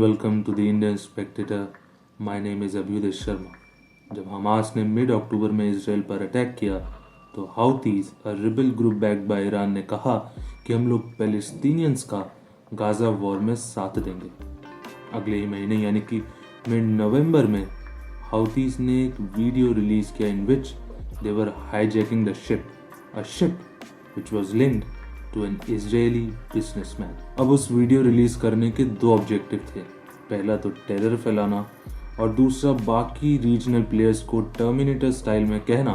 welcome to the Indian Spectator. My name is Abhyuday Sharma. जब Hamas ने mid अक्टूबर में Israel पर अटैक किया तो Houthis a rebel group backed by Iran ने कहा कि हम लोग पैलेस्टीनियंस का गाजा वॉर में साथ देंगे. अगले ही महीने यानी कि मिड नवंबर में हाउथीज ने एक वीडियो रिलीज किया in which they were hijacking the ship, a ship which was linked to an Israeli businessman. अब उस वीडियो रिलीज करने के दो ऑब्जेक्टिव थे. पहला तो टेरर फैलाना और दूसरा बाकी रीजनल प्लेयर्स को टर्मिनेटर स्टाइल में कहना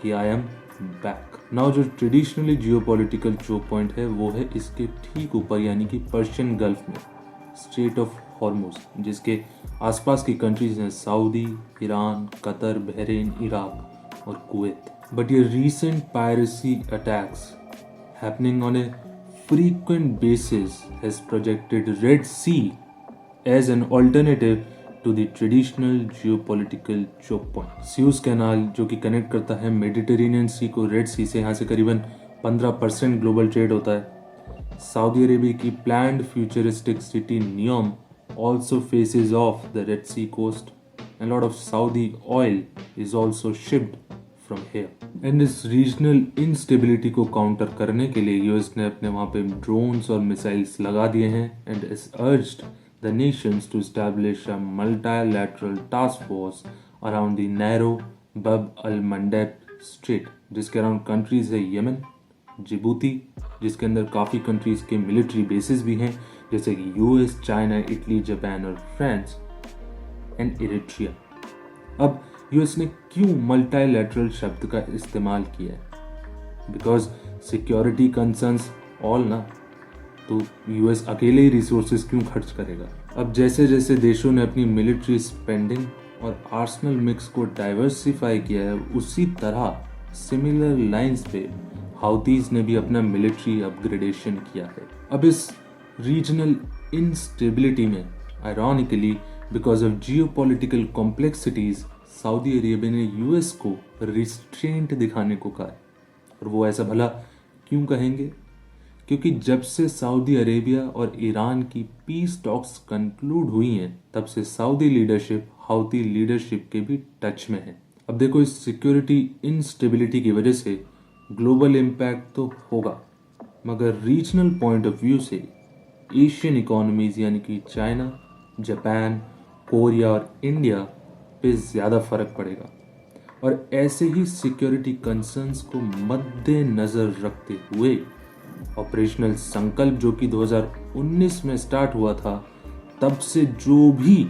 कि आई एम बैक. नाउ जो ट्रेडिशनली जियोपॉलिटिकल चोक पॉइंट है वो है इसके ठीक ऊपर यानी कि पर्शियन गल्फ में स्ट्रेट ऑफ हॉर्मुज, जिसके आसपास की कंट्रीज हैं Saudi, Iran, Qatar, Bahrain, Iraq और Kuwait. But your recent piracy attacks happening on a frequent basis has projected Red Sea as an alternative to the traditional geopolitical choke point. Suez Canal जो कि connect करता है Mediterranean सी को red सी से, यहाँ से करीबन 15% ग्लोबल ट्रेड होता है. सऊदी अरेबिया की planned futuristic city NEOM also faces off the Red Sea coast and a lot of Saudi oil is also shipped from here. And इस रीजनल इंस्टेबिलिटी को काउंटर करने के लिए यूएस ने अपने वहाँ पे ड्रोन्स और मिसाइल्स लगा दिए हैं and is urged the nations to establish a multilateral task force around the narrow Bab el Mandeb Strait, जिसके अराउंड कंट्रीज है यमन, जिबूती, जिसके अंदर काफ़ी कंट्रीज के मिलिट्री बेसिस भी हैं जैसे कि यूएस, चाइना, इटली, जापान और फ्रांस एंड इरिट्रिया. अब यूएस ने क्यों मल्टीलैटरल शब्द का इस्तेमाल किया है? बिकॉज सिक्योरिटी कंसर्न्स ऑल ना, तो यूएस अकेले ही रिसोर्सेज क्यों खर्च करेगा? अब जैसे जैसे देशों ने अपनी मिलिट्री स्पेंडिंग और आर्सनल मिक्स को डाइवर्सिफाई किया है, उसी तरह सिमिलर लाइंस पे हाउथीज ने भी अपना मिलिट्री अपग्रेडेशन किया है. अब इस रीजनल इंस्टेबिलिटी में ironically because of geopolitical complexities Saudi Arabia ने यूएस को रिस्ट्रेंट दिखाने को कहा है. और वो ऐसा भला क्यों कहेंगे? क्योंकि जब से सऊदी अरेबिया और ईरान की पीस टॉक्स कंक्लूड हुई हैं तब से सऊदी लीडरशिप हाउथी लीडरशिप के भी टच में है. अब देखो, इस सिक्योरिटी इंस्टेबिलिटी की वजह से ग्लोबल इम्पैक्ट तो होगा, मगर रीजनल पॉइंट ऑफ व्यू से एशियन इकोनॉमीज यानी कि चाइना, जापान, कोरिया और इंडिया पे ज़्यादा फर्क पड़ेगा. और ऐसे ही सिक्योरिटी कंसर्न्स को मद्देनज़र रखते हुए ऑपरेशनल संकल्प जो कि 2019 में स्टार्ट हुआ था, तब से जो भी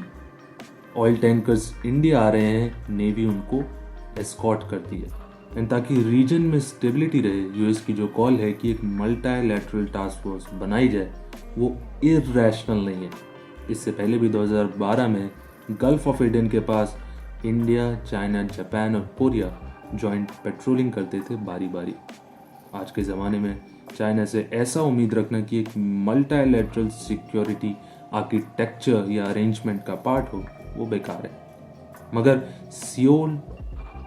ऑयल टैंकर्स इंडिया आ रहे हैं, नेवी उनको एस्कॉर्ट करती है. एंड ताकि रीजन में स्टेबिलिटी रहे, यूएस की जो कॉल है कि एक मल्टीलैटरल टास्क फोर्स बनाई जाए, वो इरैशनल नहीं है. इससे पहले भी 2012 में गल्फ ऑफ एडन के पास इंडिया, चाइना, जापान और कोरिया जॉइंट पेट्रोलिंग करते थे बारी बारी. आज के ज़माने में चाइना से ऐसा उम्मीद रखना कि एक मल्टीलैटरल सिक्योरिटी आर्किटेक्चर या अरेंजमेंट का पार्ट हो, वो बेकार है. मगर सियोल,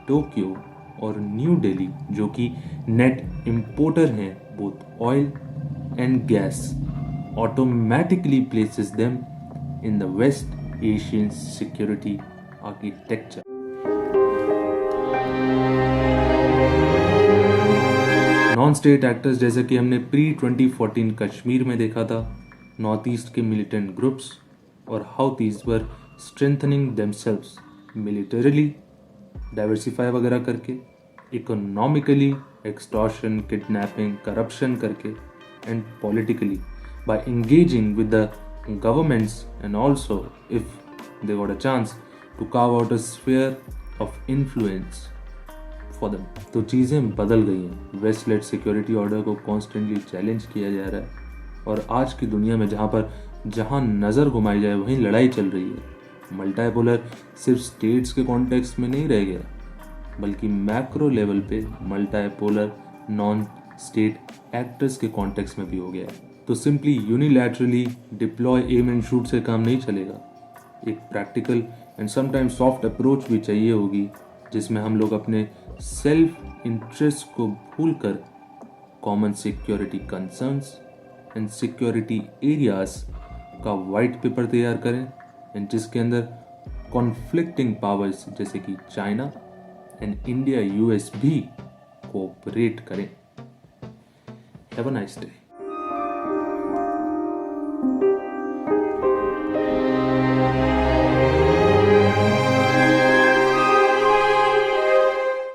टोक्यो और न्यू दिल्ली जो कि नेट इंपोर्टर हैं both oil and gas, automatically places them in the West Asian security architecture. Non state actors जैसे कि हमने प्री 2014 कश्मीर में देखा था, नॉर्थ ईस्ट के मिलिटेंट ग्रुप्स और हाउथीज वर स्ट्रेंथनिंग देमसेल्व्स मिलिटरीली, डाइवर्सिफाई वगैरह करके, इकोनॉमिकली, एक्सटॉर्शन, किडनैपिंग, करप्शन करके, and politically by engaging with the governments, and also if they got a chance to carve out a sphere of influence for them. तो चीज़ें बदल गई हैं. Waste lead security order को constantly challenge किया जा रहा है और आज की दुनिया में जहाँ नज़र घुमाई जाए वहीं लड़ाई चल रही है. मल्टीपोलर सिर्फ स्टेट्स के कॉन्टेक्स्ट में नहीं रह गया, बल्कि मैक्रो लेवल पे मल्टीपोलर नॉन स्टेट एक्टर्स के कॉन्टेक्स्ट में भी हो गया है. तो simply unilaterally deploy M and shoot से काम नहीं चलेगा. एक practical and sometimes soft approach भी चाहिए होगी, जिसमें हम लोग अपने सेल्फ इंटरेस्ट को भूलकर common security concerns and security areas का वाइट पेपर तैयार करें एंड जिसके अंदर कॉन्फ्लिक्टिंग पावर्स जैसे कि चाइना एंड इंडिया यूएस भी कोऑपरेट करें। Have a nice day.